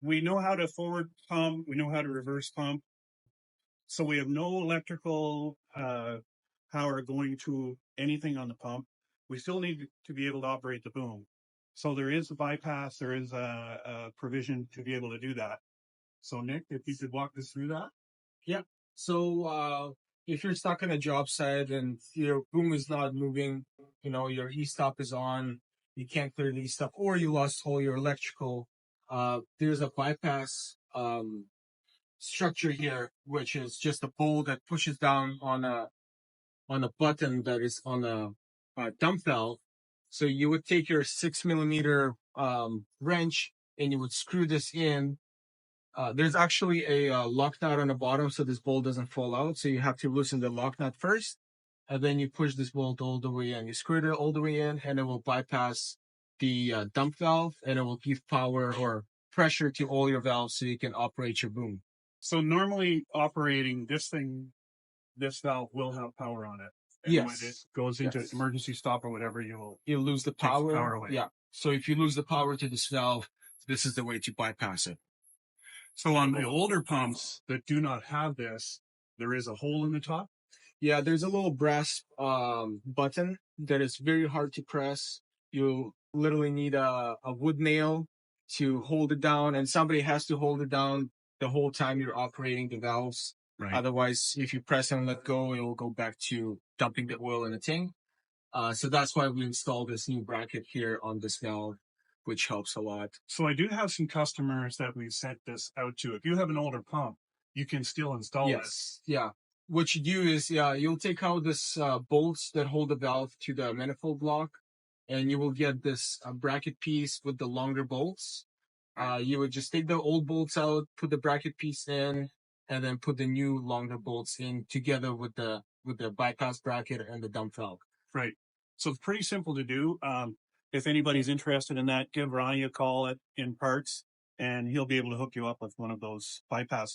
We know how to forward pump. We know how to reverse pump. So we have no electrical power going to anything on the pump. We still need to be able to operate the boom. So there is a bypass. There is a provision to be able to do that. So Nick, if you could walk us through that. Yeah. So if you're stuck on a job site and your boom is not moving, your e-stop is on, you can't clear the e-stop, or you lost all your electrical, there's a bypass structure here, which is just a bolt that pushes down on a button that is on a dump valve. So you would take your 6 millimeter wrench and you would screw this in. There's actually a lock nut on the bottom so this bolt doesn't fall out. So you have to loosen the lock nut first, and then you push this bolt all the way in. You screw it all the way in, and it will bypass the dump valve, and it will give power or pressure to all your valves so you can operate your boom. So normally operating this valve will have power on it. And Yes. when it goes into emergency stop or whatever, you lose the take the power. power away. Yeah. So if you lose the power to this valve, this is the way to bypass it. So on the older pumps that do not have this, there is a hole in the top. Yeah, there's a little brass button that is very hard to press. You literally need a wood nail to hold it down, and somebody has to hold it down the whole time you're operating the valves. Right. Otherwise, if you press and let go, it will go back to dumping the oil in the tank. So that's why we installed this new bracket here on this valve, which helps a lot. So I do have some customers that we sent this out to. If you have an older pump, you can still install it. Yes, yeah. What you do is, you'll take out this bolts that hold the valve to the manifold block, and you will get this bracket piece with the longer bolts. You would just take the old bolts out, put the bracket piece in, and then put the new longer bolts in together with the bypass bracket and the dump valve. Right. So it's pretty simple to do. If anybody's interested in that, give Ronnie a call in parts, and he'll be able to hook you up with one of those bypass